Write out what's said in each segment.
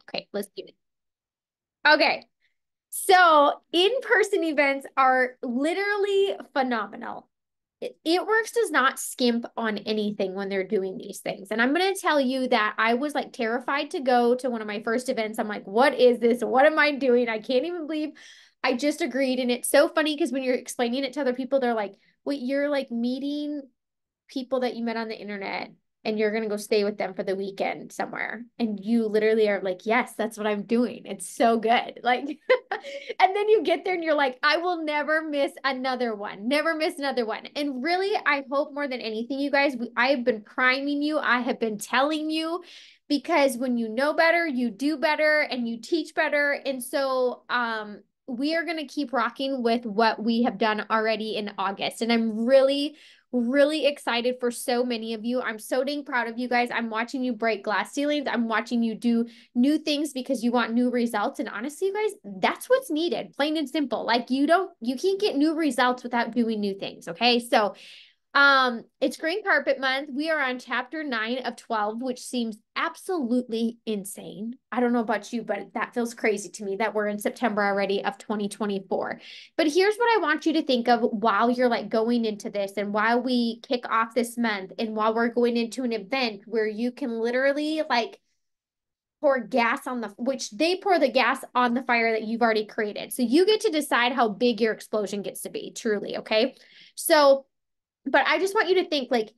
Okay, let's do it. Okay. So in-person events are literally phenomenal. It Works does not skimp on anything when they're doing these things. And I'm going to tell you that I was like terrified to go to one of my first events. I'm like, what is this? What am I doing? I can't even believe I just agreed. And it's so funny because when you're explaining it to other people, they're like, wait, you're like meeting people that you met on the internet and you're going to go stay with them for the weekend somewhere. And you literally are like, yes, that's what I'm doing. It's so good. Like, and then you get there and you're like, I will never miss another one, never miss another one. And really, I hope more than anything, you guys, I have been priming you. I have been telling you because when you know better, you do better and you teach better. And so, we are going to keep rocking with what we have done already in August. And I'm really excited for so many of you. I'm so dang proud of you guys. I'm watching you break glass ceilings. I'm watching you do new things because you want new results. And honestly, you guys, that's what's needed, plain and simple. Like you can't get new results without doing new things. Okay. So it's Green Carpet Month. We are on chapter 9 of 12, which seems absolutely insane. I don't know about you, but that feels crazy to me that we're in September already of 2024. But here's what I want you to think of while you're like going into this and while we kick off this month and while we're going into an event where you can literally like pour gas on which they pour the gas on the fire that you've already created. So you get to decide how big your explosion gets to be, truly, okay? So but I just want you to think like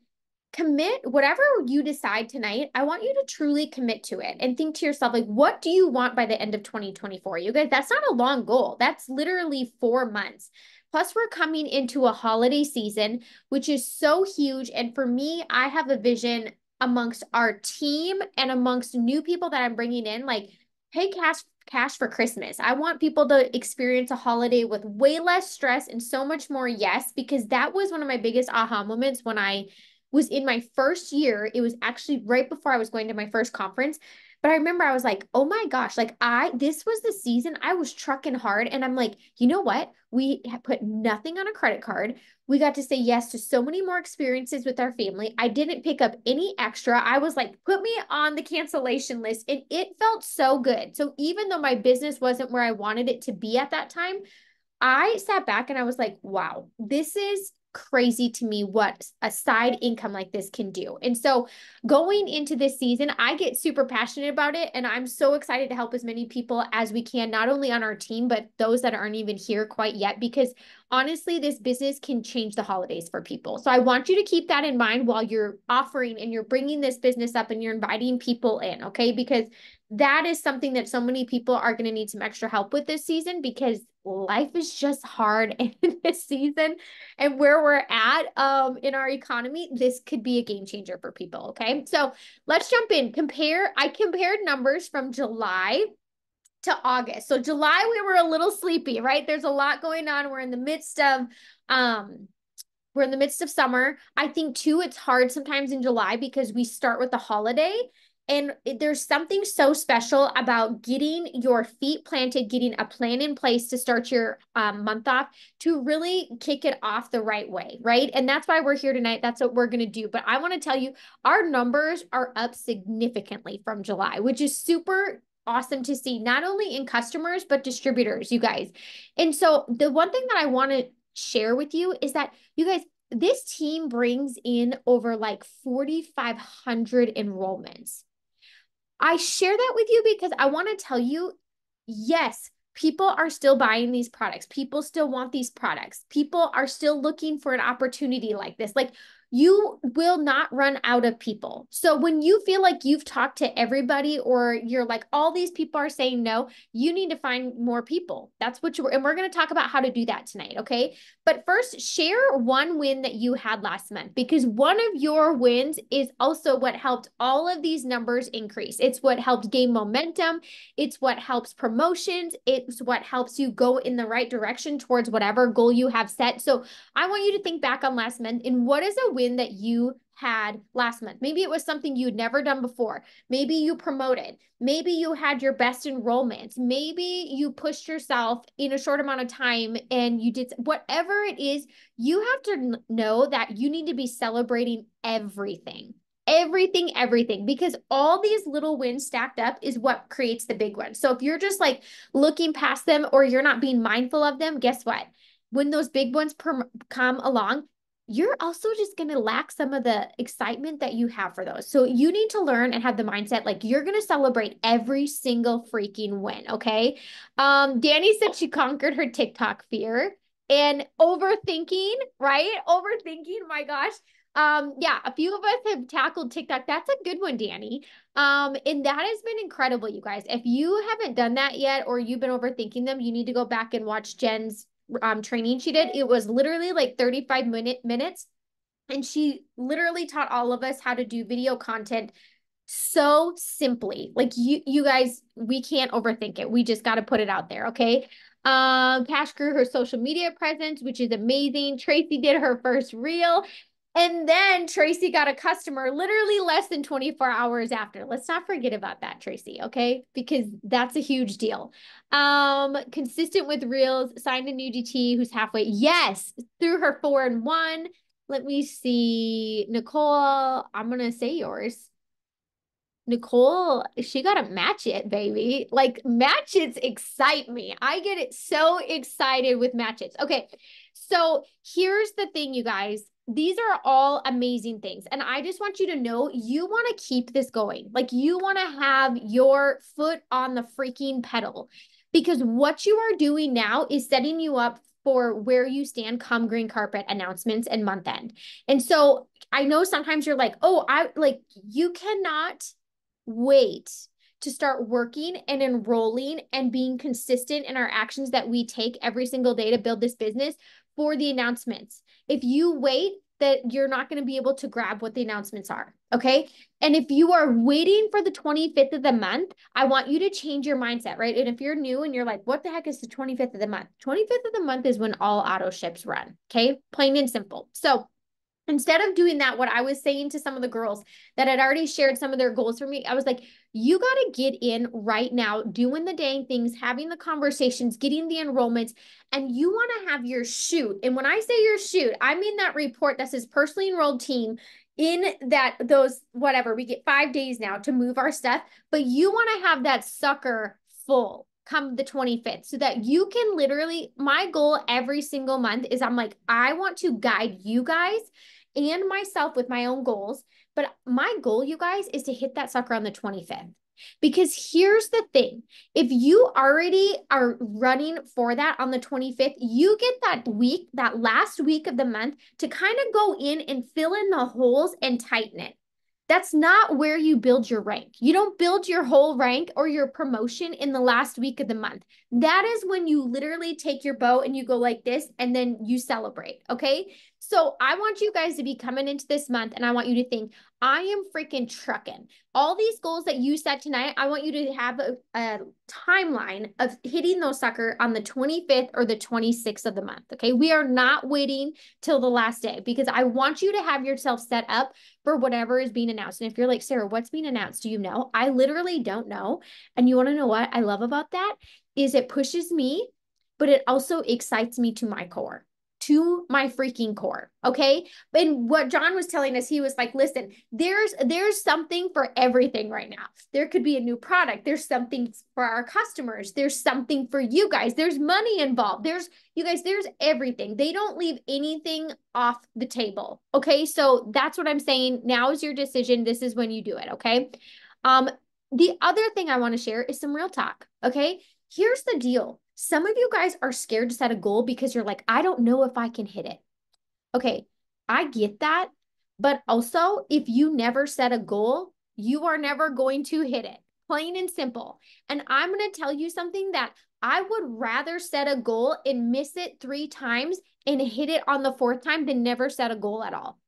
commit whatever you decide tonight. I want you to truly commit to it and think to yourself, like, what do you want by the end of 2024? You guys, that's not a long goal. That's literally 4 months. Plus, we're coming into a holiday season, which is so huge. And for me, I have a vision amongst our team and amongst new people that I'm bringing in, like, pay cash for Christmas. I want people to experience a holiday with way less stress and so much more yes, because that was one of my biggest aha moments when I was in my first year. It was actually right before I was going to my first conference. But I remember I was like, oh my gosh, like this was the season I was trucking hard. And I'm like, you know what? We put nothing on a credit card. We got to say yes to so many more experiences with our family. I didn't pick up any extra. I was like, put me on the cancellation list. And it felt so good. So even though my business wasn't where I wanted it to be at that time, I sat back and I was like, wow, this is crazy to me what a side income like this can do. And so going into this season, I get super passionate about it. And I'm so excited to help as many people as we can, not only on our team, but those that aren't even here quite yet, because honestly, this business can change the holidays for people. So I want you to keep that in mind while you're offering and you're bringing this business up and you're inviting people in, okay? Because that is something that so many people are going to need some extra help with this season because life is just hard in this season and where we're at in our economy. This could be a game changer for people. Okay, so let's jump in. I compared numbers from July to August. So July we were a little sleepy, right? There's a lot going on. Um we're in the midst of summer. I think too, it's hard sometimes in July because we start with the holiday. And there's something so special about getting your feet planted, getting a plan in place to start your month off to really kick it off the right way, right? And that's why we're here tonight. That's what we're going to do. But I want to tell you, our numbers are up significantly from July, which is super awesome to see, not only in customers, but distributors, you guys. And so the one thing that I want to share with you is that you guys, this team brings in over like 4,500 enrollments. I share that with you because I want to tell you, yes, people are still buying these products. People still want these products. People are still looking for an opportunity like this. Like you will not run out of people. So when you feel like you've talked to everybody or you're like, all these people are saying no, you need to find more people. That's what and we're going to talk about how to do that tonight. Okay. But first, share one win that you had last month because one of your wins is also what helped all of these numbers increase. It's what helped gain momentum. It's what helps promotions. It's what helps you go in the right direction towards whatever goal you have set. So I want you to think back on last month and what is a win that you had last month? Maybe it was something you'd never done before. Maybe you promoted. Maybe you had your best enrollments. Maybe you pushed yourself in a short amount of time and you did whatever it is. You have to know that you need to be celebrating everything. everything, because all these little wins stacked up is what creates the big one. So if you're just like looking past them or you're not being mindful of them, guess what? When those big ones come along, you're also just going to lack some of the excitement that you have for those. So you need to learn and have the mindset like you're going to celebrate every single freaking win, okay? Danny said she conquered her TikTok fear and overthinking, right? Overthinking, my gosh. Yeah, a few of us have tackled TikTok. That's a good one, Danny. And that has been incredible, you guys. If you haven't done that yet or you've been overthinking them, you need to go back and watch Jen's training she did. It was literally like 35 minutes. And she literally taught all of us how to do video content so simply. Like you guys, we can't overthink it. We just got to put it out there. Okay. Cash grew her social media presence, which is amazing. Tracy did her first reel. And then Tracy got a customer literally less than 24 hours after. Let's not forget about that, Tracy, okay? Because that's a huge deal. Consistent with reels, signed a new GT who's halfway. Yes, through her 4-1. Let me see. Nicole, I'm going to say yours. Nicole, she got to match it, baby. Like match it's excite me. I get it so excited with matches. Okay. So here's the thing, you guys. These are all amazing things. And I just want you to know you want to keep this going. Like you want to have your foot on the freaking pedal because what you are doing now is setting you up for where you stand come green carpet announcements and month end. And so I know sometimes you're like, oh, you cannot wait to start working and enrolling and being consistent in our actions that we take every single day to build this business for the announcements. If you wait, that you're not going to be able to grab what the announcements are. Okay. And if you are waiting for the 25th of the month, I want you to change your mindset, right? And if you're new and you're like, what the heck is the 25th of the month? 25th of the month is when all auto ships run. Okay. Plain and simple. So instead of doing that, what I was saying to some of the girls that had already shared some of their goals for me, I was like, you got to get in right now, doing the dang things, having the conversations, getting the enrollments, and you want to have your shoot. And when I say your shoot, I mean that report that says personally enrolled team in that those, whatever, we get 5 days now to move our stuff, but you want to have that sucker full come the 25th so that you can literally, my goal every single month is I'm like, I want to guide you guys and myself with my own goals. But my goal, you guys, is to hit that sucker on the 25th. Because here's the thing. If you already are running for that on the 25th, you get that week, that last week of the month to kind of go in and fill in the holes and tighten it. That's not where you build your rank. You don't build your whole rank or your promotion in the last week of the month. That is when you literally take your bow and you go like this and then you celebrate, okay? So I want you guys to be coming into this month and I want you to think, I am freaking trucking. All these goals that you set tonight, I want you to have a timeline of hitting those sucker on the 25th or the 26th of the month, okay? We are not waiting till the last day because I want you to have yourself set up for whatever is being announced. And if you're like, Sarah, what's being announced? Do you know? I literally don't know. And you want to know what I love about that is it pushes me, but it also excites me to my core. To my freaking core. Okay. And what John was telling us, he was like, listen, there's something for everything right now. There could be a new product. There's something for our customers. There's something for you guys. There's money involved. There's everything. They don't leave anything off the table. Okay. So that's what I'm saying. Now is your decision. This is when you do it. Okay. The other thing I want to share is some real talk. Okay. Here's the deal. Some of you guys are scared to set a goal because you're like, I don't know if I can hit it. Okay, I get that. But also, if you never set a goal, you are never going to hit it. Plain and simple. And I'm going to tell you something that I would rather set a goal and miss it 3 times and hit it on the 4th time than never set a goal at all.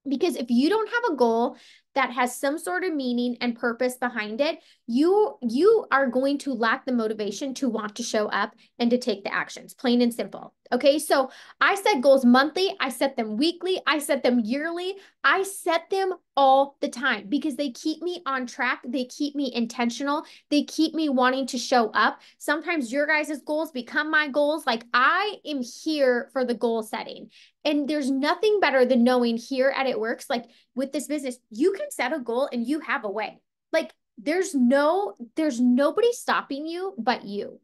Because if you don't have a goal that has some sort of meaning and purpose behind it, you are going to lack the motivation to want to show up and to take the actions, plain and simple. Okay, so I set goals monthly, I set them weekly, I set them yearly, I set them all the time because they keep me on track, they keep me intentional, they keep me wanting to show up. Sometimes your guys' goals become my goals. Like I am here for the goal setting. And there's nothing better than knowing here at It Works, like with this business, you can can set a goal and you have a way. Like there's nobody stopping you but you,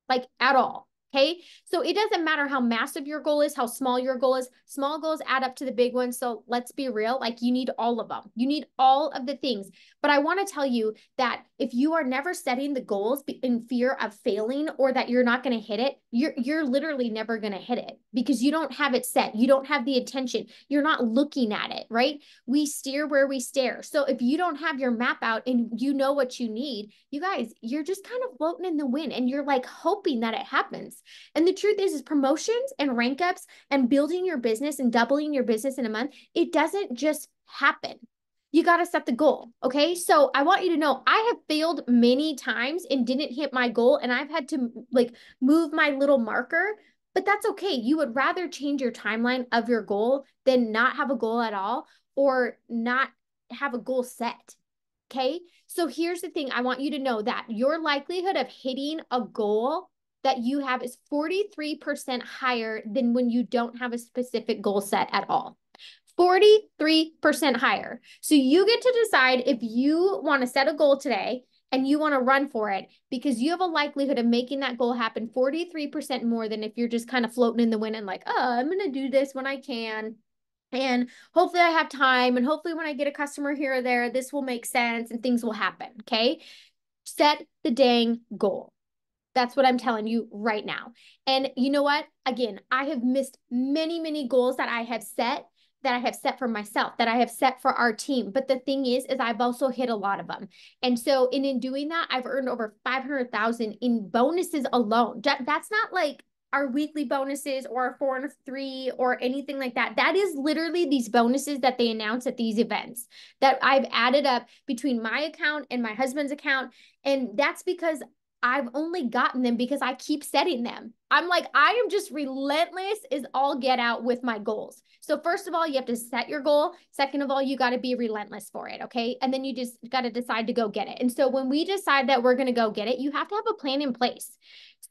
like at all. Okay. So it doesn't matter how massive your goal is, how small your goal is. Small goals add up to the big ones. So let's be real. Like you need all of them. You need all of the things. But I want to tell you that if you are never setting the goals in fear of failing or that you're not going to hit it, you're literally never going to hit it because you don't have it set. You don't have the attention. You're not looking at it, right? We steer where we stare. So if you don't have your map out and you know what you need, you guys, you're just kind of floating in the wind and you're like hoping that it happens. And the truth is promotions and rank ups and building your business and doubling your business in a month, it doesn't just happen. You got to set the goal. Okay. So I want you to know I have failed many times and didn't hit my goal. And I've had to like move my little marker, but that's okay. You would rather change your timeline of your goal than not have a goal at all or not have a goal set. Okay. So here's the thing. I want you to know that your likelihood of hitting a goal that you have is 43% higher than when you don't have a specific goal set at all. 43% higher. So you get to decide if you want to set a goal today and you want to run for it because you have a likelihood of making that goal happen 43% more than if you're just kind of floating in the wind and like, oh, I'm going to do this when I can. And hopefully I have time. And hopefully when I get a customer here or there, this will make sense and things will happen. Okay. Set the dang goal. That's what I'm telling you right now. And you know what? Again, I have missed many, many goals that I have set for myself, that I have set for our team. But the thing is I've also hit a lot of them. And so in doing that, I've earned over 500,000 in bonuses alone. That's not like our weekly bonuses or our 4 and 3 or anything like that. That is literally these bonuses that they announce at these events that I've added up between my account and my husband's account. And that's because I've only gotten them because I keep setting them. I'm like, I am just relentless as all get out with my goals. So first of all, you have to set your goal. Second of all, you got to be relentless for it. Okay. And then you just got to decide to go get it. And so when we decide that we're going to go get it, you have to have a plan in place.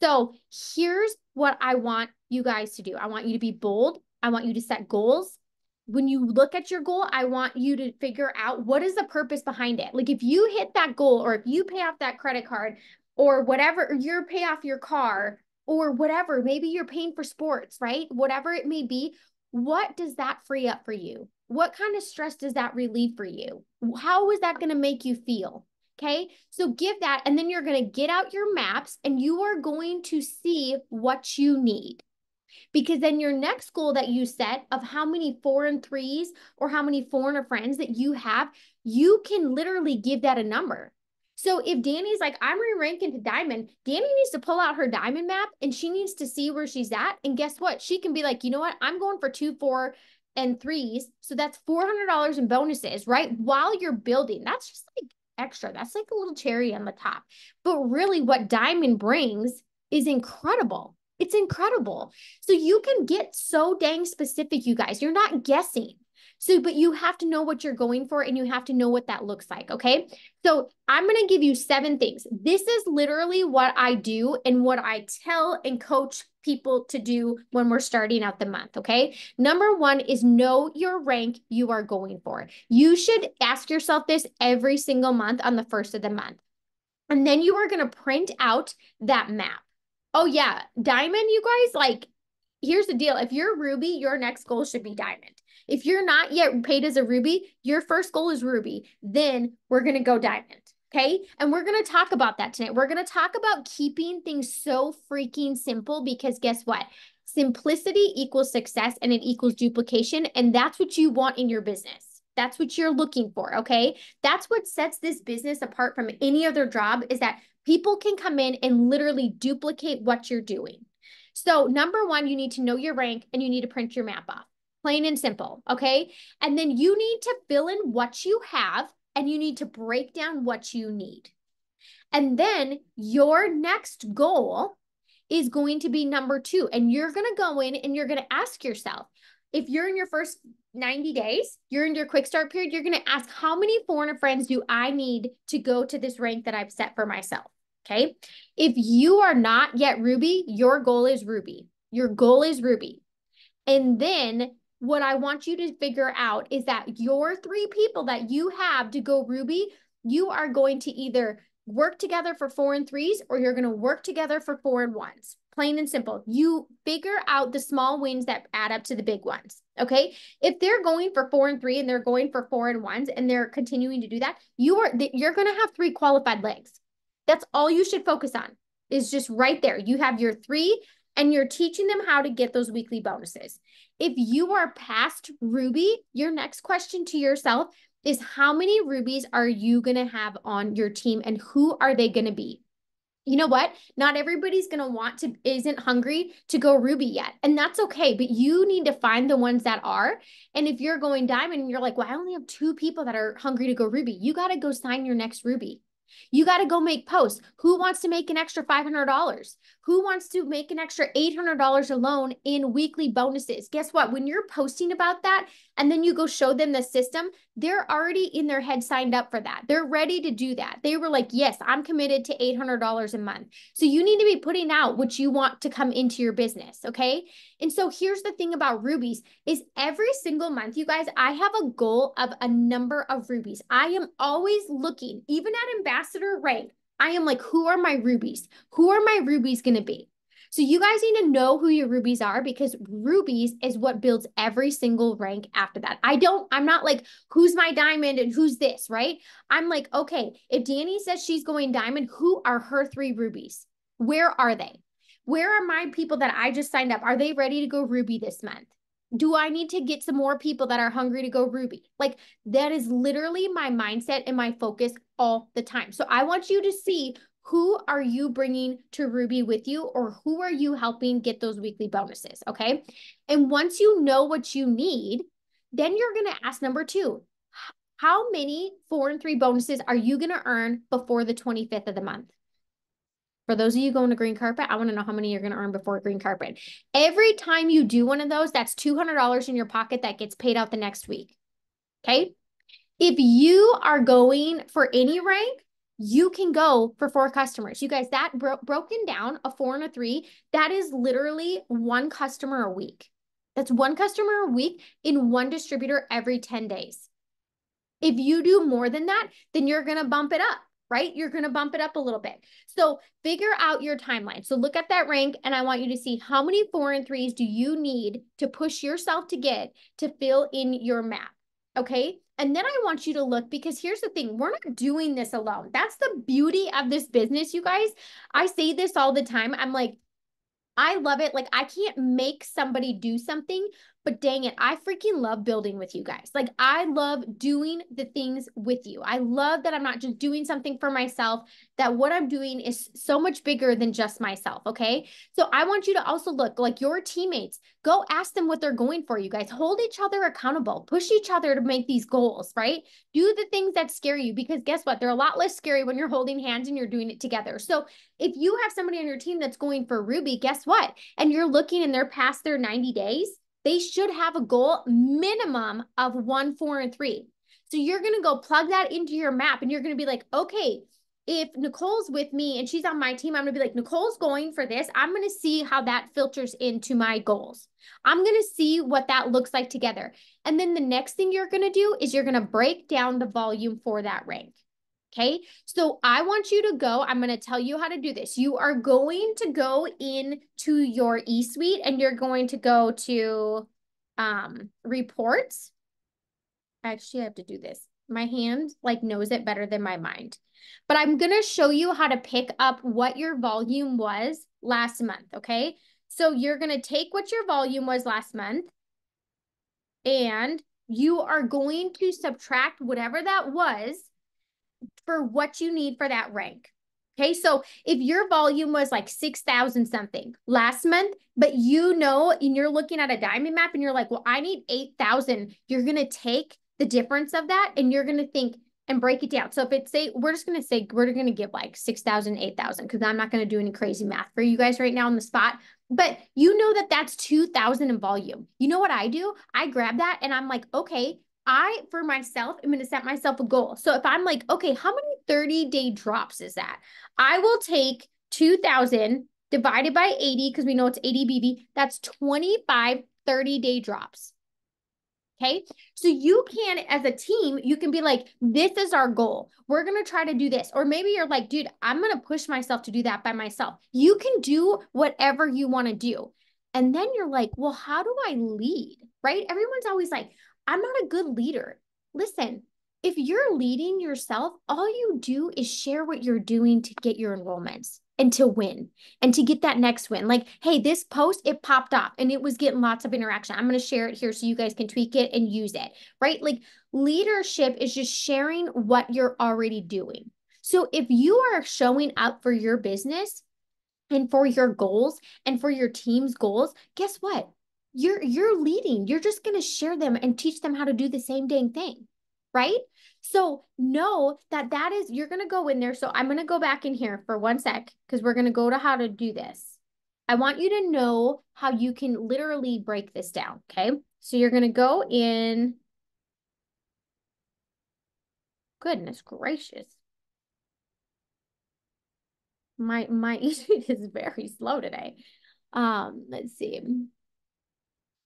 So here's what I want you guys to do. I want you to be bold. I want you to set goals. When you look at your goal, I want you to figure out what is the purpose behind it. Like if you hit that goal or if you pay off that credit card, or whatever, or you're pay off your car or whatever, maybe you're paying for sports, right? Whatever it may be, what does that free up for you? What kind of stress does that relieve for you? How is that going to make you feel? Okay. So give that, and then you're going to get out your maps and you are going to see what you need. Because then your next goal that you set of how many 4 and 3s or how many foreigner friends that you have, you can literally give that a number. So if Danny's like, I'm re-ranking to diamond, Danny needs to pull out her diamond map and she needs to see where she's at. And guess what? She can be like, you know what? I'm going for 2, 4, and 3s. So that's $400 in bonuses, right? While you're building, that's just like extra. That's like a little cherry on the top. But really what diamond brings is incredible. It's incredible. So you can get so dang specific, you guys. You're not guessing. So, but you have to know what you're going for and you have to know what that looks like. Okay. So I'm going to give you 7 things. This is literally what I do and what I tell and coach people to do when we're starting out the month. Okay. Number 1 is know your rank you are going for. You should ask yourself this every single month on the first of the month. And then you are going to print out that map. Oh yeah. Diamond, you guys, like, here's the deal. If you're Ruby, your next goal should be diamond. If you're not yet paid as a Ruby, your first goal is Ruby. Then we're going to go diamond. Okay. And we're going to talk about that tonight. We're going to talk about keeping things so freaking simple because guess what? Simplicity equals success and it equals duplication. And that's what you want in your business. That's what you're looking for. Okay. That's what sets this business apart from any other job is that people can come in and literally duplicate what you're doing. So number 1, you need to know your rank and you need to print your map off. Plain and simple, okay? And then you need to fill in what you have and you need to break down what you need. And then your next goal is going to be number 2. And you're going to go in and you're going to ask yourself, if you're in your first 90 days, you're in your quick start period, you're going to ask how many foreigner friends do I need to go to this rank that I've set for myself? Okay. If you are not yet Ruby, your goal is Ruby. Your goal is Ruby. And then what I want you to figure out is that your 3 people that you have to go Ruby, you are going to either work together for 4 and 3s, or you're going to work together for 4 and 1s. Plain and simple. You figure out the small wins that add up to the big ones. Okay. If they're going for 4 and 3 and they're going for 4 and 1s and they're continuing to do that, you're going to have 3 qualified legs. That's all you should focus on, is just right there. You have your 3 and you're teaching them how to get those weekly bonuses. If you are past Ruby, your next question to yourself is, how many Rubies are you going to have on your team and who are they going to be? You know what? Not everybody's going to isn't hungry to go Ruby yet. And that's okay. But you need to find the ones that are. And if you're going Diamond and you're like, well, I only have 2 people that are hungry to go Ruby, you got to go sign your next Ruby. You got to go make posts. Who wants to make an extra $500? Who wants to make an extra $800 alone in weekly bonuses? Guess what? When you're posting about that and then you go show them the system, they're already in their head signed up for that. They're ready to do that. They were like, yes, I'm committed to $800 a month. So you need to be putting out what you want to come into your business. Okay. And so here's the thing about Rubies is every single month, you guys, I have a goal of a number of Rubies. I am always looking, even at ambassador rank, I am like, who are my Rubies? Who are my Rubies going to be? So you guys need to know who your Rubies are, because Rubies is what builds every single rank after that. I'm not like, who's my Diamond and who's this, right? I'm like, okay, if Danny says she's going Diamond, who are her 3 Rubies? Where are they? Where are my people that I just signed up? Are they ready to go Ruby this month? Do I need to get some more people that are hungry to go Ruby? Like, that is literally my mindset and my focus all the time. So I want you to see, who are you bringing to Ruby with you, or who are you helping get those weekly bonuses? Okay. And once you know what you need, then you're going to ask number 2, how many 4 and 3 bonuses are you going to earn before the 25th of the month? For those of you going to green carpet, I want to know how many you're going to earn before green carpet. Every time you do one of those, that's $200 in your pocket that gets paid out the next week. Okay. If you are going for any rank, you can go for 4 customers. You guys, that broken down, a 4 and a 3, that is literally 1 customer a week. That's 1 customer a week in 1 distributor every 10 days. If you do more than that, then you're going to bump it up, right? You're going to bump it up a little bit. So figure out your timeline. So look at that rank, and I want you to see, how many 4 and 3s do you need to push yourself to get to fill in your map? Okay. And then I want you to look, because here's the thing, we're not doing this alone. That's the beauty of this business, you guys. I say this all the time. I'm like, I love it. Like, I can't make somebody do something, but dang it, I freaking love building with you guys. Like, I love doing the things with you. I love that I'm not just doing something for myself, that what I'm doing is so much bigger than just myself. Okay. So I want you to also look, like, your teammates, go ask them what they're going for, you guys. Hold each other accountable, push each other to make these goals, right? Do the things that scare you, because guess what? They're a lot less scary when you're holding hands and you're doing it together. So if you have somebody on your team that's going for Ruby, guess what? And you're looking and they're past their 90 days, they should have a goal minimum of 1, 4, and 3. So you're going to go plug that into your map, and you're going to be like, okay, if Nicole's with me and she's on my team, I'm going to be like, Nicole's going for this. I'm going to see how that filters into my goals. I'm going to see what that looks like together. And then the next thing you're going to do is you're going to break down the volume for that rank. Okay, so I want you to go, I'm going to tell you how to do this. You are going to go into your eSuite, and you're going to go to reports. Actually, I have to do this. My hand like knows it better than my mind. But I'm going to show you how to pick up what your volume was last month, okay? So you're going to take what your volume was last month, and you are going to subtract whatever that was for what you need for that rank. Okay, so if your volume was like 6,000 something last month, but you know, and you're looking at a diamond map and you're like, well, I need 8,000, you're going to take the difference of that and you're going to think and break it down. So if it's we're going to give like 6,000, 8,000, because I'm not going to do any crazy math for you guys right now on the spot. But you know that that's 2,000 in volume. You know what I do? I grab that and I'm like, okay, for myself, I'm going to set myself a goal. So if I'm like, okay, how many 30-day drops is that? I will take 2,000 divided by 80, because we know it's 80 BV. That's 25 30-day drops. Okay. So you can, as a team, you can be like, this is our goal. We're going to try to do this. Or maybe you're like, dude, I'm going to push myself to do that by myself. You can do whatever you want to do. And then you're like, well, how do I lead? Right? Everyone's always like, I'm not a good leader. Listen, if you're leading yourself, all you do is share what you're doing to get your enrollments and to win and to get that next win. Like, hey, this post, it popped off and it was getting lots of interaction. I'm going to share it here so you guys can tweak it and use it, right? Like leadership is just sharing what you're already doing. So if you are showing up for your business and for your goals and for your team's goals, guess what? You're leading. You're just going to share them and teach them how to do the same dang thing, right? So know that that is, you're going to go in there. So I'm going to go back in here for 1 sec because we're going to go to how to do this. I want you to know how you can literally break this down, okay? So you're going to go in. Goodness gracious. My internet is very slow today. Let's see.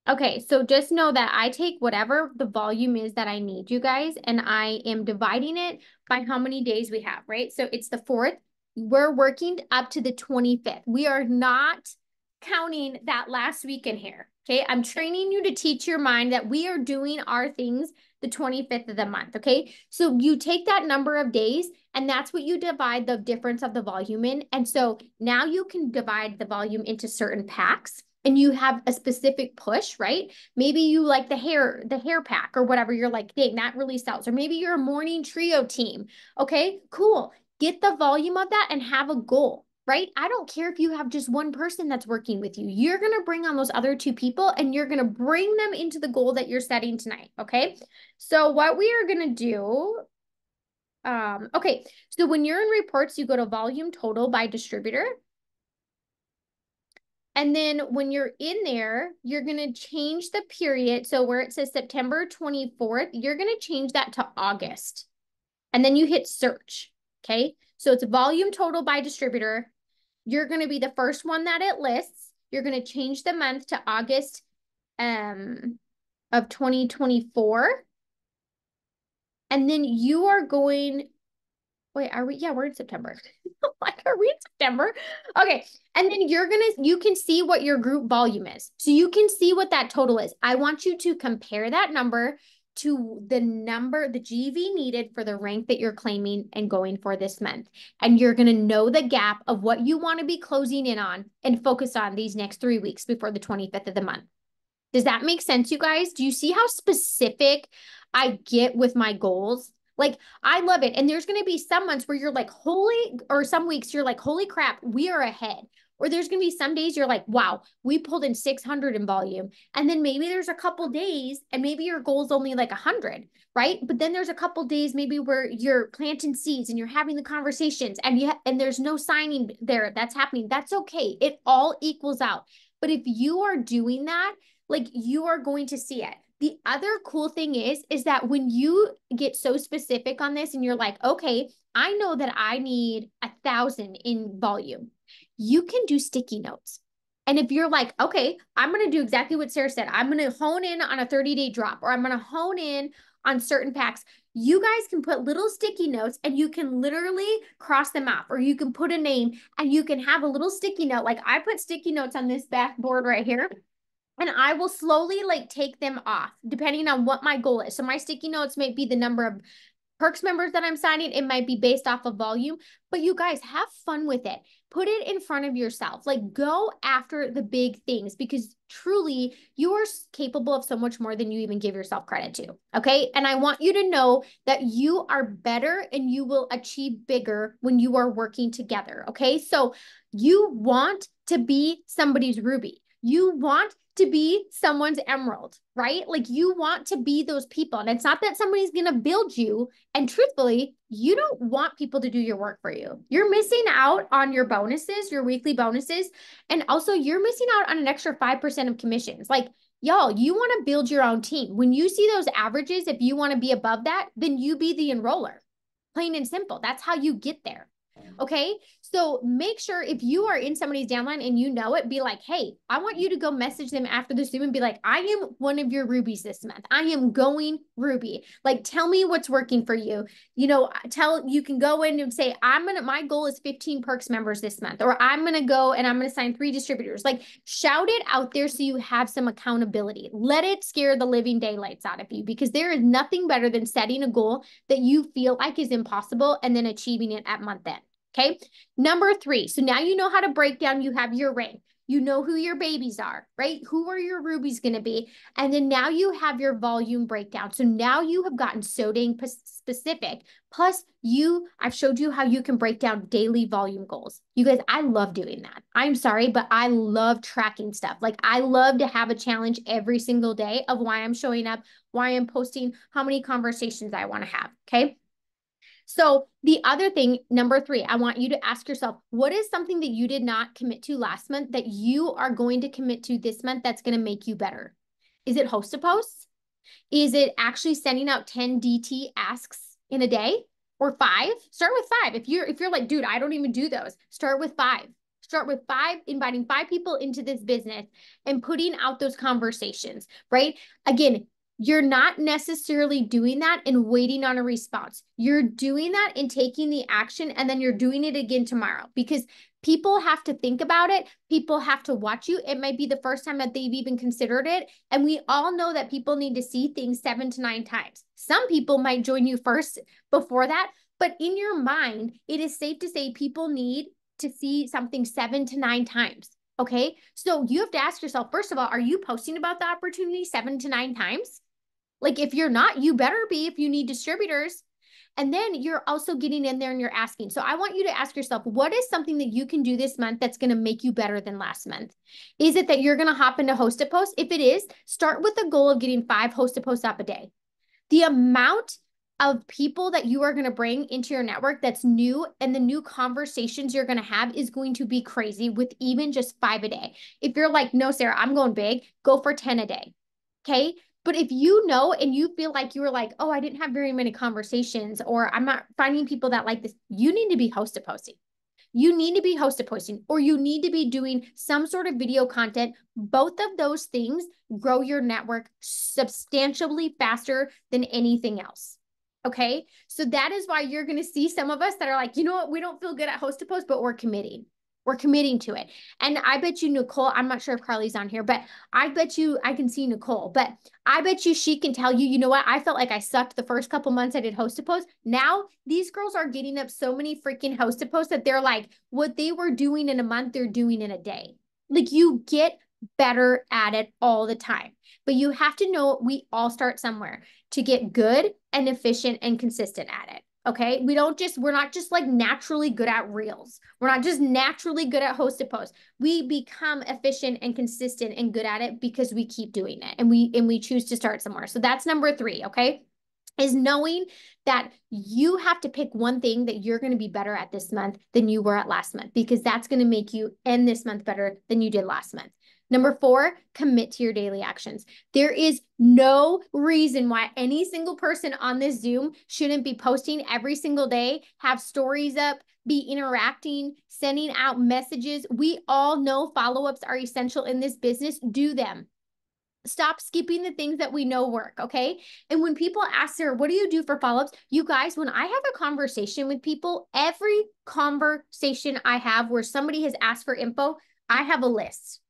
Okay, so just know that I take whatever the volume is that I need, you guys, and I am dividing it by how many days we have, right? So it's the 4th. We're working up to the 25th. We are not counting that last week in here, okay? I'm training you to teach your mind that we are doing our things the 25th of the month, okay? So you take that number of days, and that's what you divide the difference of the volume in. And so now you can divide the volume into certain packs. And you have a specific push, right? Maybe you like the hair pack or whatever. You're like, dang, that really sells. Or maybe you're a morning trio team. Okay, cool. Get the volume of that and have a goal, right? I don't care if you have just one person that's working with you. You're going to bring on those other 2 people and you're going to bring them into the goal that you're setting tonight. Okay. So what we are going to do, okay. So when you're in reports, you go to volume total by distributor. And then when you're in there, you're going to change the period. So where it says September 24th, you're going to change that to August. And then you hit search. Okay. So it's volume total by distributor. You're going to be the first one that it lists. You're going to change the month to August of 2024. And then you are going, wait, are we? Yeah, we're in September. Like, are we in September? Okay. And then you can see what your group volume is. So you can see what that total is. I want you to compare that number to the number, the GV needed for the rank that you're claiming and going for this month. And you're going to know the gap of what you want to be closing in on and focus on these next 3 weeks before the 25th of the month. Does that make sense, you guys? Do you see how specific I get with my goals? Like, I love it. And there's going to be some months where you're like, or some weeks you're like, holy crap, we are ahead. Or there's going to be some days you're like, wow, we pulled in 600 in volume. And then maybe there's a couple days and maybe your goal is only like 100, right? But then there's a couple days maybe where you're planting seeds and you're having the conversations and there's no signing there that's happening. That's okay. It all equals out. But if you are doing that, like you are going to see it. The other cool thing is that when you get so specific on this and you're like, okay, I know that I need 1,000 in volume. You can do sticky notes. And if you're like, okay, I'm going to do exactly what Sarah said. I'm going to hone in on a 30-day drop, or I'm going to hone in on certain packs. You guys can put little sticky notes and you can literally cross them off, or you can put a name and you can have a little sticky note. Like I put sticky notes on this backboard right here. And I will slowly like take them off depending on what my goal is. So my sticky notes might be the number of Perks members that I'm signing. It might be based off of volume, but you guys have fun with it. Put it in front of yourself. Like go after the big things because truly you are capable of so much more than you even give yourself credit to. Okay. And I want you to know that you are better and you will achieve bigger when you are working together. Okay. So you want to be somebody's Ruby. You want to be someone's emerald, right? Like you want to be those people. And it's not that somebody's going to build you. And truthfully, you don't want people to do your work for you. You're missing out on your bonuses, your weekly bonuses. And also you're missing out on an extra 5% of commissions. Like y'all, you want to build your own team. When you see those averages, if you want to be above that, then you be the enroller. Plain and simple. That's how you get there. Okay. So make sure if you are in somebody's downline and you know it, be like, hey, I want you to go message them after the Zoom and be like, I am one of your rubies this month. I am going Ruby. Like, tell me what's working for you. You can go in and say, my goal is 15 Perks members this month, or I'm going to go and I'm going to sign 3 distributors. Like, shout it out there so you have some accountability. Let it scare the living daylights out of you, because there is nothing better than setting a goal that you feel like is impossible and then achieving it at month end. Okay. Number 3. So now you know how to break down. You have your rank. You know who your babies are, right? Who are your rubies going to be? And then now you have your volume breakdown. So now you have gotten so dang specific. Plus I've showed you how you can break down daily volume goals. You guys, I love doing that. I'm sorry, but I love tracking stuff. Like, I love to have a challenge every single day of why I'm showing up, why I'm posting, how many conversations I want to have. Okay. So the other thing, number 3, I want you to ask yourself, what is something that you did not commit to last month that you are going to commit to this month that's going to make you better? Is it host a post? Is it actually sending out 10 DT asks in a day, or 5? Start with 5. If you're like, dude, I don't even do those, start with 5. Start with 5, inviting 5 people into this business and putting out those conversations, right? Again, you're not necessarily doing that and waiting on a response. You're doing that and taking the action, and then you're doing it again tomorrow, because people have to think about it. People have to watch you. It might be the first time that they've even considered it. And we all know that people need to see things 7 to 9 times. Some people might join you first before that, but in your mind, it is safe to say people need to see something 7 to 9 times. Okay. So you have to ask yourself, first of all, are you posting about the opportunity 7 to 9 times? Like, if you're not, you better be if you need distributors. And then you're also getting in there and you're asking. So I want you to ask yourself, what is something that you can do this month that's going to make you better than last month? Is it that you're going to hop into host a post? If it is, start with the goal of getting 5 host a posts up a day. The amount of people that you are going to bring into your network that's new, and the new conversations you're going to have, is going to be crazy with even just 5 a day. If you're like, no, Sarah, I'm going big, go for 10 a day. Okay. But if you know and you feel like you were like, oh, I didn't have very many conversations, or I'm not finding people that like this, you need to be host a posting. You need to be host a posting, or you need to be doing some sort of video content. Both of those things grow your network substantially faster than anything else. Okay. So that is why you're going to see some of us that are like, you know what? We don't feel good at host a post, but we're committing. We're committing to it. And I bet you Nicole, I'm not sure if Carly's on here, but I bet you, I can see Nicole, but I bet you she can tell you, you know what? I felt like I sucked the first couple months I did host a post. Now these girls are getting up so many freaking host a posts that they're like, what they were doing in a month, they're doing in a day. Like, you get better at it all the time. But you have to know we all start somewhere to get good and efficient and consistent at it. Okay. We're not just like naturally good at reels. We're not just naturally good at host a post. We become efficient and consistent and good at it because we keep doing it, and we choose to start somewhere. So that's number 3. Okay. Is knowing that you have to pick one thing that you're going to be better at this month than you were at last month, because that's going to make you end this month better than you did last month. Number 4, commit to your daily actions. There is no reason why any single person on this Zoom shouldn't be posting every single day, have stories up, be interacting, sending out messages. We all know follow-ups are essential in this business. Do them. Stop skipping the things that we know work, okay? And when people ask Sarah, what do you do for follow-ups? You guys, when I have a conversation with people, every conversation I have where somebody has asked for info, I have a list.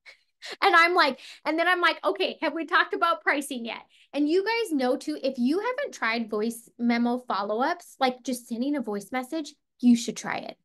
And then I'm like, okay, have we talked about pricing yet? And you guys know too, if you haven't tried voice memo follow-ups, like just sending a voice message, you should try it.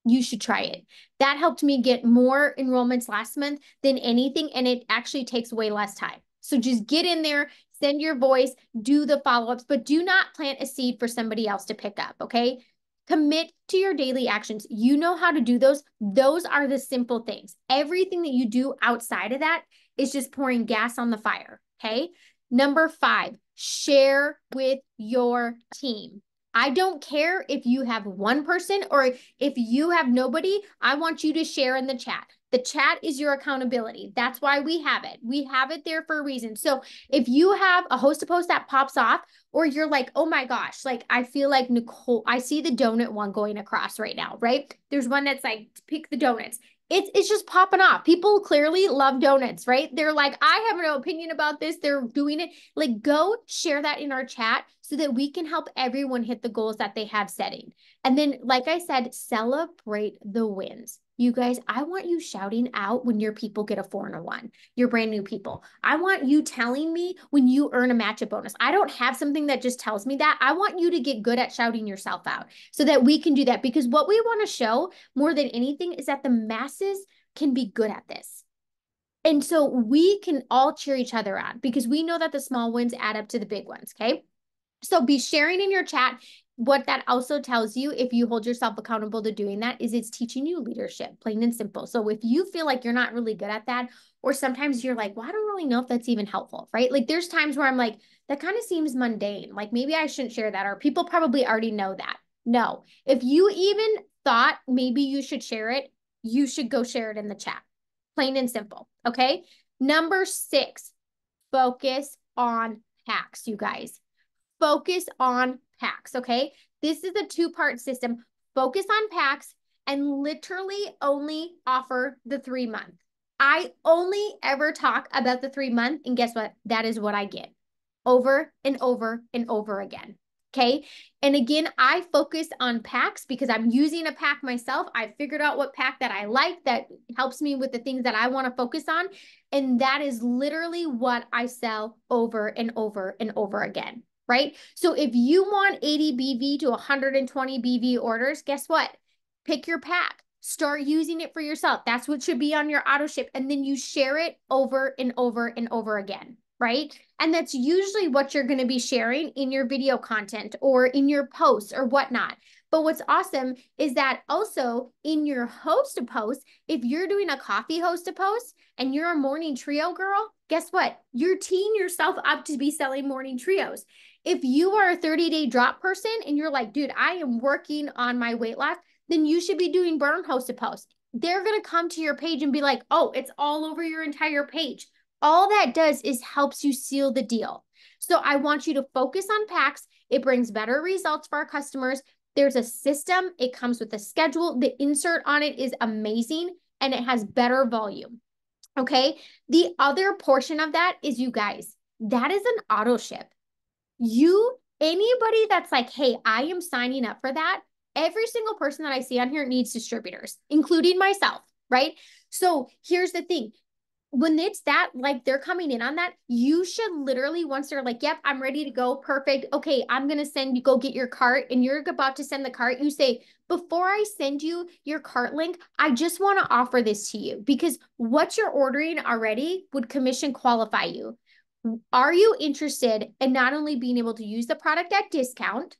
You should try it. That helped me get more enrollments last month than anything, and it actually takes way less time. So just get in there, send your voice, do the follow-ups, but do not plant a seed for somebody else to pick up, okay? Commit to your daily actions. You know how to do those. Those are the simple things. Everything that you do outside of that is just pouring gas on the fire, okay? Number 5, share with your team. I don't care if you have one person or if you have nobody, I want you to share in the chat. The chat is your accountability. That's why we have it. We have it there for a reason. So if you have a host to post that pops off, or you're like, oh my gosh, like I feel like Nicole, I see the donut one going across right now, right? There's one that's like, pick the donuts. It's just popping off. People clearly love donuts, right? They're like, I have no opinion about this. They're doing it. Like, go share that in our chat so that we can help everyone hit the goals that they have setting. And then, like I said, celebrate the wins. You guys, I want you shouting out when your people get a 4 and a 1, your brand new people. I want you telling me when you earn a match up bonus. I don't have something that just tells me that. I want you to get good at shouting yourself out so that we can do that, because what we want to show more than anything is that the masses can be good at this. And so we can all cheer each other on because we know that the small wins add up to the big ones. Okay. So be sharing in your chat. What that also tells you, if you hold yourself accountable to doing that, is it's teaching you leadership, plain and simple. So if you feel like you're not really good at that, or sometimes you're like, well, I don't really know if that's even helpful, right? Like there's times where I'm like, that kind of seems mundane. Like maybe I shouldn't share that, or people probably already know that. No, if you even thought maybe you should share it, you should go share it in the chat, plain and simple. Okay. Number 6, focus on packs, you guys. Focus on packs, okay? This is a 2-part system. Focus on packs and literally only offer the 3-month. I only ever talk about the 3-month, and guess what? That is what I get over and over and over again. Okay. And again, I focus on packs because I'm using a pack myself. I figured out what pack that I like that helps me with the things that I want to focus on. And that is literally what I sell over and over and over again. Right? So if you want 80 BV to 120 BV orders, guess what? Pick your pack. Start using it for yourself. That's what should be on your auto ship. And then you share it over and over and over again, right? And that's usually what you're going to be sharing in your video content or in your posts or whatnot. But what's awesome is that also in your host to post, if you're doing a coffee host to post and you're a morning trio girl, guess what? You're teeing yourself up to be selling morning trios. If you are a 30-day drop person and you're like, dude, I am working on my weight loss, then you should be doing burn host to post. They're going to come to your page and be like, oh, it's all over your entire page. All that does is helps you seal the deal. So I want you to focus on packs. It brings better results for our customers. There's a system. It comes with a schedule. The insert on it is amazing and it has better volume. Okay. The other portion of that is, you guys, that is an auto ship. Anybody that's like, hey, I am signing up for that, every single person that I see on here needs distributors, including myself, right? So here's the thing. When it's that, like they're coming in on that, you should literally, once they're like, yep, I'm ready to go, perfect. Okay, I'm going to send you, go get your cart, and you're about to send the cart. You say, before I send you your cart link, I just want to offer this to you because what you're ordering already would commission qualify you. Are you interested in not only being able to use the product at discount,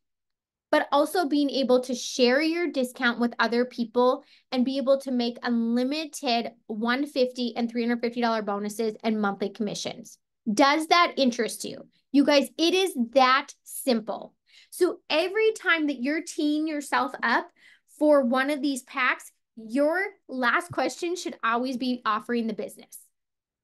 but also being able to share your discount with other people and be able to make unlimited $150 and $350 bonuses and monthly commissions? Does that interest you? You guys, it is that simple. So every time that you're teeing yourself up for one of these packs, your last question should always be offering the business.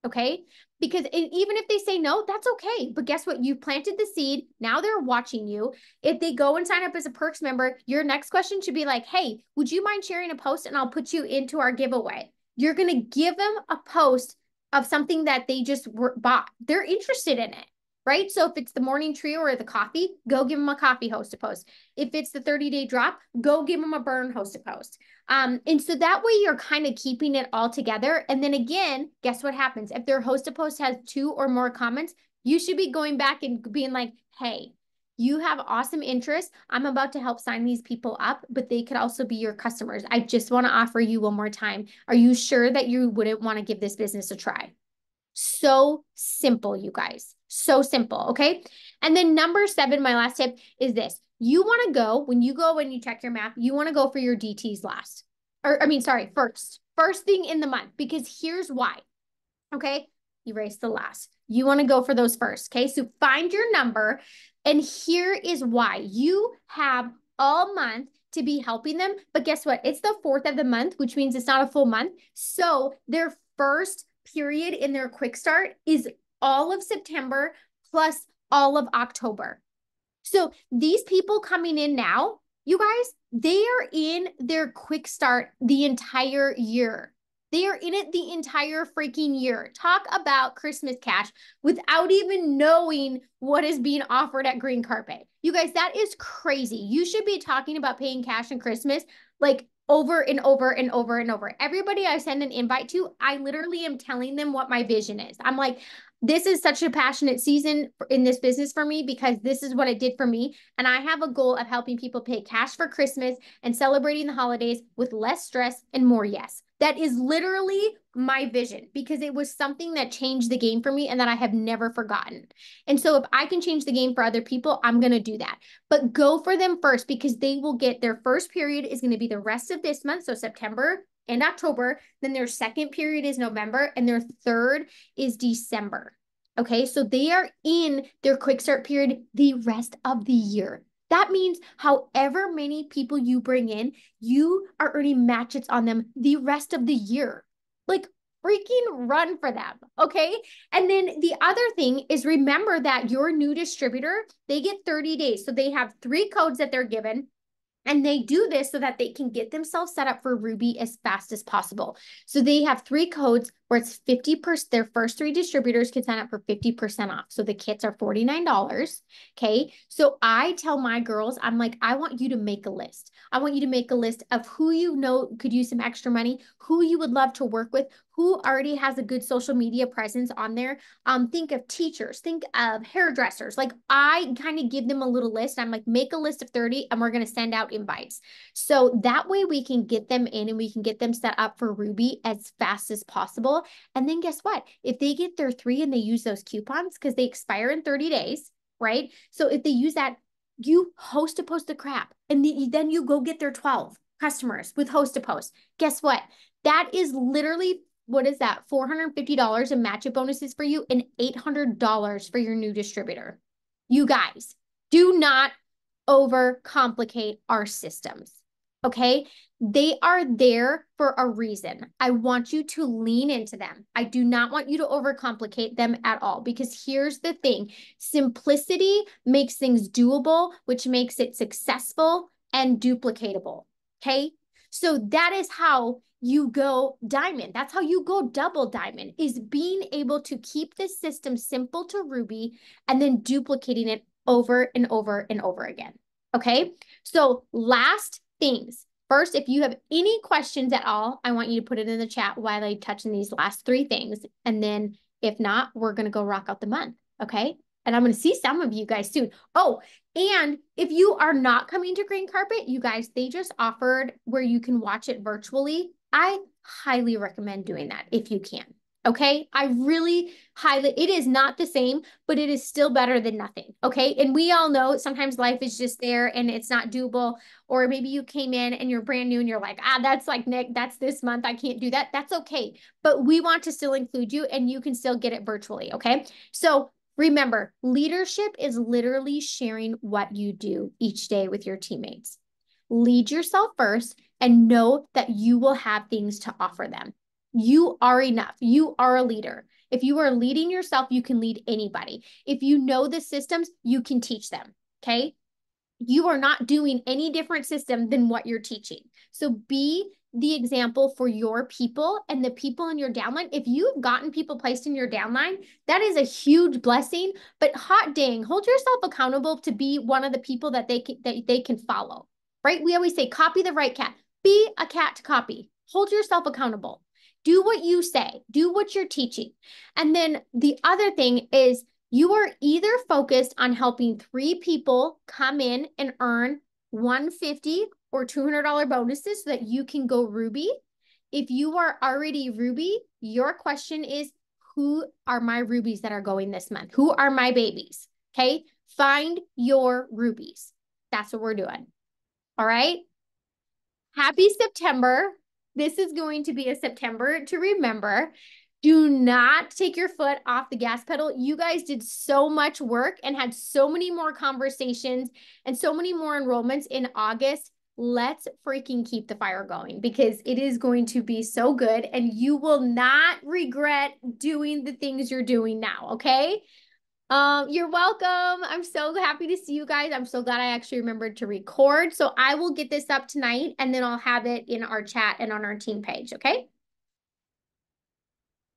Okay? Because even if they say no, that's okay. But guess what? You planted the seed. Now they're watching you. If they go and sign up as a Perks member, your next question should be like, hey, would you mind sharing a post and I'll put you into our giveaway? You're going to give them a post of something that they just bought. They're interested in it, right? So if it's the morning trio or the coffee, go give them a coffee host to post. If it's the 30-day drop, go give them a burn host to post. And so that way you're kind of keeping it all together. And then again, guess what happens? If their host to post has 2 or more comments, you should be going back and being like, hey, you have awesome interest. I'm about to help sign these people up, but they could also be your customers. I just want to offer you one more time. Are you sure that you wouldn't want to give this business a try? So simple, you guys. So simple, okay? And then number 7, my last tip is this. You want to go, when you check your map, you want to go for your DTs last. First thing in the month, because here's why, okay? Erase the last. You want to go for those first, okay? So find your number And here is why. You have all month to be helping them. But guess what? It's the 4th of the month, which means it's not a full month. So their first period in their quick start is all of September plus all of October. So these people coming in now, you guys, they are in their quick start the entire year. They are in it the entire freaking year. Talk about Christmas cash without even knowing what is being offered at Green Carpet. You guys, that is crazy. You should be talking about paying cash on Christmas like over and over and over and over. Everybody I send an invite to, I literally am telling them what my vision is. I'm like, this is such a passionate season in this business for me because this is what it did for me. And I have a goal of helping people pay cash for Christmas and celebrating the holidays with less stress and more yes. That is literally my vision because it was something that changed the game for me and that I have never forgotten. And so if I can change the game for other people, I'm going to do that. But go for them first because they will get their first period is going to be the rest of this month. So September and October. Then their second period is November and their third is December. Okay, so they are in their quick start period the rest of the year. That means however many people you bring in, you are earning matches on them the rest of the year. Like freaking run for them, okay? And then the other thing is remember that your new distributor, they get 30 days. So they have 3 codes that they're given. And they do this so that they can get themselves set up for Ruby as fast as possible. So they have 3 codes where it's 50%. Their first 3 distributors can sign up for 50% off. So the kits are $49. Okay. So I tell my girls, I'm like, I want you to make a list. I want you to make a list of who you know could use some extra money, who you would love to work with, who already has a good social media presence on there. Think of teachers, think of hairdressers. Like I kind of give them a little list. I'm like, make a list of 30 and we're going to send out invites. So that way we can get them in and we can get them set up for Ruby as fast as possible. And then guess what? If they get their 3 and they use those coupons because they expire in 30 days, right? So if they use that, you host to post the crap and then you go get their 12 customers with host to post. Guess what? That is literally, what is that? $450 in match bonuses for you and $800 for your new distributor. You guys, do not overcomplicate our systems. Okay. They are there for a reason. I want you to lean into them. I do not want you to overcomplicate them at all because here's the thing. Simplicity makes things doable, which makes it successful and duplicatable. Okay. So that is how you go diamond. That's how you go double diamond, is being able to keep this system simple to Ruby and then duplicating it over and over and over again. Okay. So last things. First, if you have any questions at all, I want you to put it in the chat while I touch on these last 3 things. And then if not, we're going to go rock out the month. Okay. And I'm going to see some of you guys soon. Oh, and if you are not coming to Green Carpet, you guys, they just offered where you can watch it virtually. I highly recommend doing that if you can. Okay. I really it is not the same, but it is still better than nothing. Okay. And we all know sometimes life is just there and it's not doable. Or maybe you came in and you're brand new and you're like, that's like Nick, that's this month. I can't do that. That's okay. But we want to still include you and you can still get it virtually. Okay. So remember, leadership is literally sharing what you do each day with your teammates. Lead yourself first and know that you will have things to offer them. You are enough. You are a leader. If you are leading yourself, you can lead anybody. If you know the systems, you can teach them. Okay. You are not doing any different system than what you're teaching. So be the example for your people and the people in your downline. If you've gotten people placed in your downline, that is a huge blessing. But hot dang, hold yourself accountable to be one of the people that they can follow. Right? We always say, copy the right cat. Be a cat to copy. Hold yourself accountable. Do what you say. Do what you're teaching. And then the other thing is you are either focused on helping 3 people come in and earn $150 or $200 bonuses so that you can go Ruby. If you are already Ruby, your question is, who are my Rubies that are going this month? Who are my babies? Okay. Find your Rubies. That's what we're doing. All right. Happy September. This is going to be a September to remember. Do not take your foot off the gas pedal. You guys did so much work and had so many more conversations and so many more enrollments in August. Let's freaking keep the fire going because it is going to be so good and you will not regret doing the things you're doing now, okay? You're welcome. I'm so happy to see you guys. I'm so glad I actually remembered to record. So I will get this up tonight and then I'll have it in our chat and on our team page, okay?